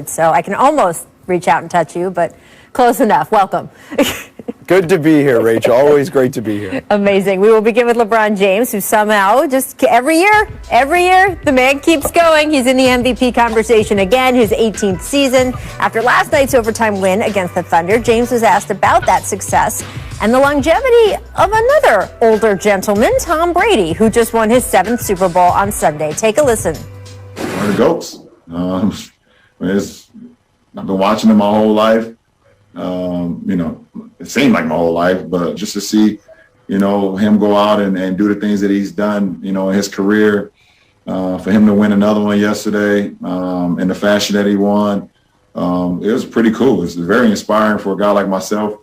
So I can almost reach out and touch you, but close enough. Welcome. Good to be here, Rachel. Always great to be here. Amazing. We will begin with LeBron James, who somehow just every year, the man keeps going. He's in the MVP conversation again, his 18th season. After last night's overtime win against the Thunder, James was asked about that success and the longevity of another older gentleman, Tom Brady, who just won his 7th Super Bowl on Sunday. Take a listen. One of the GOATs. I've been watching him my whole life. It seemed like my whole life, but just to see, him go out and do the things that he's done, in his career, for him to win another one yesterday, in the fashion that he won, it was pretty cool. It's very inspiring for a guy like myself.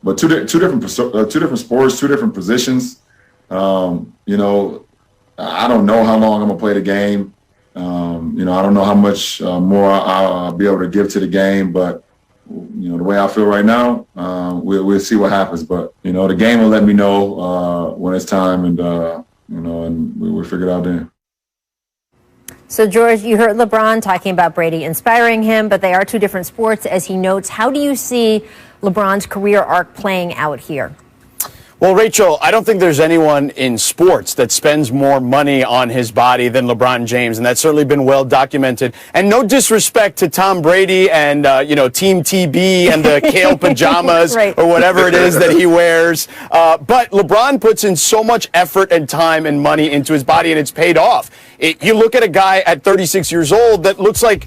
But two different sports, two different positions. I don't know how long I'm gonna play the game. I don't know how much more I'll be able to give to the game, but the way I feel right now, we'll see what happens. But the game will let me know when it's time, and and we'll figure it out then. So, George, you heard LeBron talking about Brady inspiring him, but they are two different sports, as he notes. How do you see LeBron's career arc playing out here? Well, Rachel, I don't think there's anyone in sports that spends more money on his body than LeBron James, and that's certainly been well documented. And no disrespect to Tom Brady and, Team TB and the kale pajamas right. or whatever it is that he wears. But LeBron puts in so much effort and time and money into his body, and it's paid off. You look at a guy at 36 years old that looks like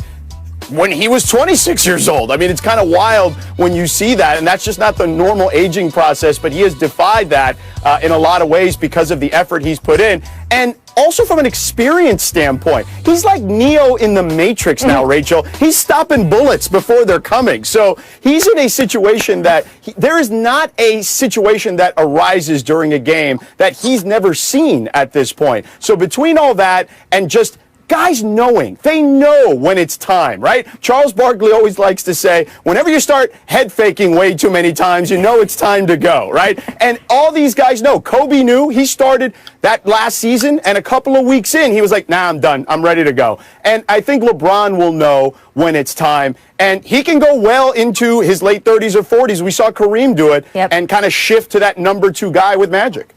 when he was 26 years old. I mean, it's kind of wild when you see that, and that's just not the normal aging process, but he has defied that in a lot of ways because of the effort he's put in. And also from an experience standpoint, he's like Neo in the Matrix now, Rachel. He's stopping bullets before they're coming. So he's in a situation that there is not a situation that arises during a game that he's never seen at this point. So between all that and just guys they know when it's time, right? Charles Barkley always likes to say, whenever you start head faking way too many times, you know it's time to go, right? And all these guys know. Kobe knew. He started that last season, and a couple of weeks in, he was like, nah, I'm done. I'm ready to go. And I think LeBron will know when it's time. And he can go well into his late 30s or 40s. We saw Kareem do it and kind of shift to that number 2 guy with Magic.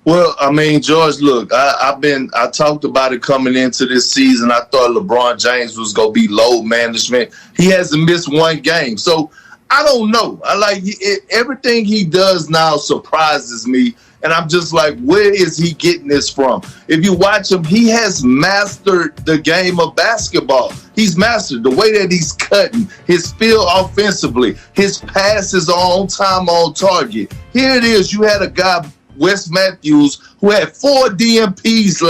Well, I mean, George, look, I talked about it coming into this season. I thought LeBron James was going to be load management. He hasn't missed one game. So I don't know. Everything he does now surprises me. And I'm just like, where is he getting this from? If you watch him, he has mastered the game of basketball. He's mastered the way that he's cutting, his feel offensively, his passes are on time, on target. Here it is. You had a guy, Wes Matthews, who had 4 DMPs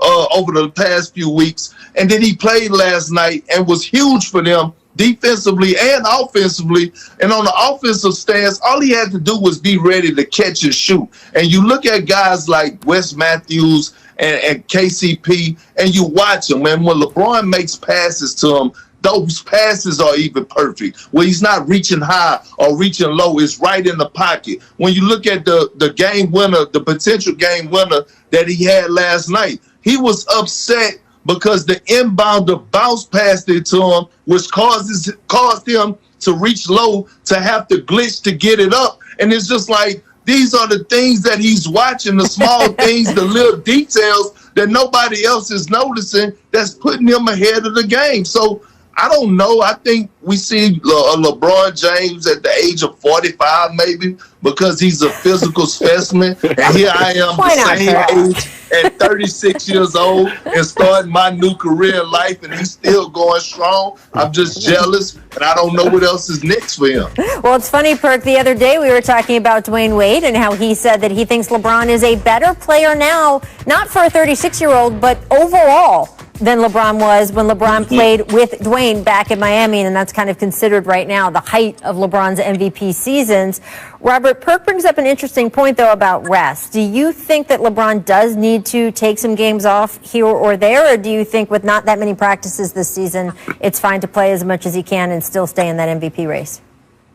over the past few weeks, and then he played last night and was huge for them defensively and offensively. And on the offensive stance, all he had to do was be ready to catch and shoot. And you look at guys like Wes Matthews and KCP, and you watch them, and when LeBron makes passes to him, those passes are even perfect. Where he's not reaching high or reaching low, it's right in the pocket. When you look at the game winner, the potential game winner that he had last night, he was upset because the inbounder bounce passed it to him, which caused him to reach low, to have to glitch to get it up. And it's just like, these are the things that he's watching, the small things, the little details that nobody else is noticing that's putting him ahead of the game. So I don't know. I think we see LeBron James at the age of 45 maybe because he's a physical specimen. And here I am the same age at 36 years old and starting my new career in life, and he's still going strong. I'm just jealous, and I don't know what else is next for him. Well, it's funny, Perk. The other day we were talking about Dwayne Wade and how he said that he thinks LeBron is a better player now, not for a 36-year-old, but overall, than LeBron was when LeBron played with Dwayne back in Miami, and that's kind of considered right now the height of LeBron's MVP seasons. Robert, Perk brings up an interesting point, though, about rest. Do you think that LeBron does need to take some games off here or there, or do you think with not that many practices this season, it's fine to play as much as he can and still stay in that MVP race?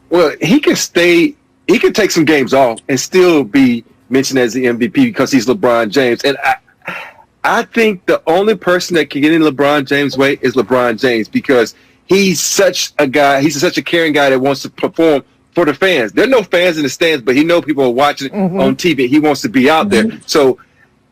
Well, he can take some games off and still be mentioned as the MVP because he's LeBron James. And I think the only person that can get in LeBron James' way is LeBron James, because he's such a guy. He's such a caring guy that wants to perform for the fans. There are no fans in the stands, but he knows people are watching on TV. He wants to be out there. So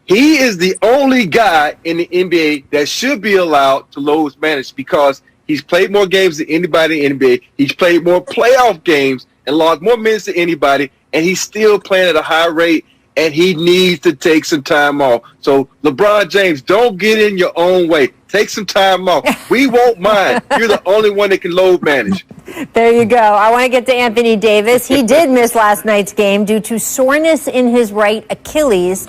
he is the only guy in the NBA that should be allowed to load manage, because he's played more games than anybody in the NBA. He's played more playoff games and logged more minutes than anybody, and he's still playing at a high rate, and he needs to take some time off. So, LeBron James, don't get in your own way. Take some time off. We won't mind. You're the only one that can load manage. There you go. I want to get to Anthony Davis. He did miss last night's game due to soreness in his right Achilles.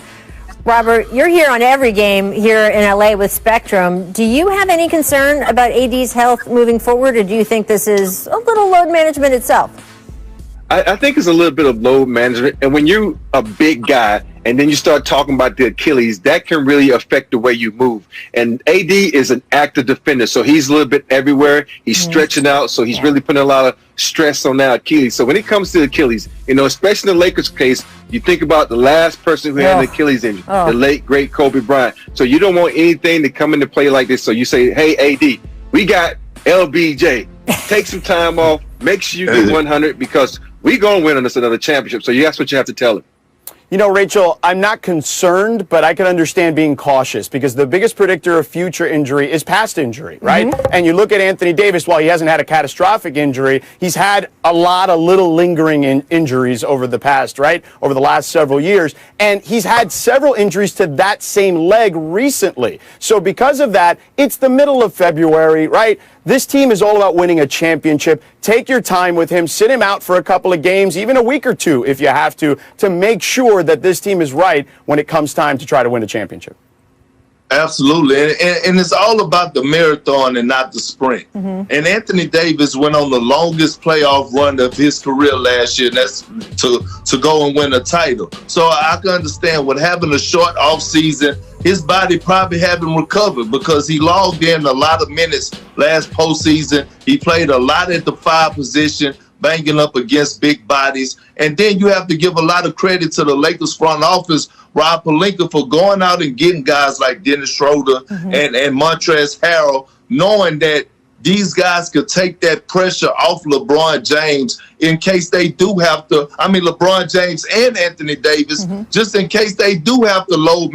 Robert, you're here on every game here in LA with Spectrum. Do you have any concern about AD's health moving forward, or do you think this is a little load management itself? I think it's a little bit of load management. And when you're a big guy and then you start talking about the Achilles, that can really affect the way you move. And AD is an active defender, so he's a little bit everywhere. He's stretching out, so he's really putting a lot of stress on that Achilles. So when it comes to Achilles, especially in the Lakers case, you think about the last person who had an Achilles injury, the late, great Kobe Bryant. So you don't want anything to come into play like this. So you say, hey, AD, we got LBJ. Take some time off. Make sure you do 100, because we're going to win on this another championship. So that's what you have to tell him. Rachel, I'm not concerned, but I can understand being cautious, because the biggest predictor of future injury is past injury, right? And you look at Anthony Davis, while he hasn't had a catastrophic injury, he's had a lot of little lingering injuries over the past, right? Over the last several years. And he's had several injuries to that same leg recently. So because of that, it's the middle of February, right? This team is all about winning a championship. Take your time with him. Sit him out for a couple of games, even a week or two if you have to make sure that this team is right when it comes time to try to win a championship. Absolutely. And it's all about the marathon and not the sprint. And Anthony Davis went on the longest playoff run of his career last year, and that's to go and win a title. So I can understand with having a short off season, his body probably haven't recovered, because he logged in a lot of minutes last postseason. He played a lot at the 5 position, banging up against big bodies. And then you have to give a lot of credit to the Lakers front office, Rob Pelinka, for going out and getting guys like Dennis Schroeder and Montrezl Harrell, knowing that these guys could take that pressure off LeBron James in case they do have to. I mean, LeBron James and Anthony Davis, just in case they do have to load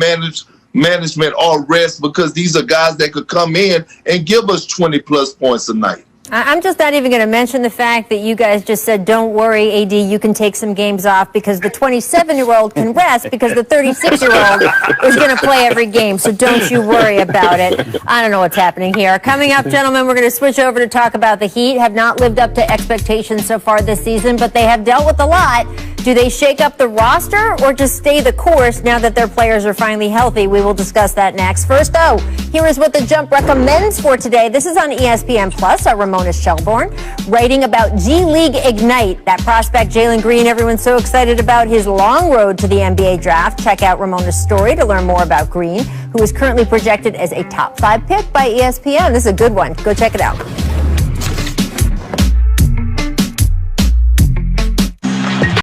management or rest, because these are guys that could come in and give us 20-plus points a night. I'm just not even going to mention the fact that you guys just said, don't worry, AD, you can take some games off, because the 27-year-old can rest, because the 36-year-old is going to play every game. So don't you worry about it. I don't know what's happening here. Coming up, gentlemen, we're going to switch over to talk about the Heat. Have not lived up to expectations so far this season, but they have dealt with a lot. Do they shake up the roster or just stay the course now that their players are finally healthy? We will discuss that next. First, though, here is what The Jump recommends for today. This is on ESPN Plus. Our Ramona Shelburne writing about G League Ignite. That prospect, Jalen Green, everyone's so excited about his long road to the NBA draft. Check out Ramona's story to learn more about Green, who is currently projected as a top 5 pick by ESPN. This is a good one. Go check it out.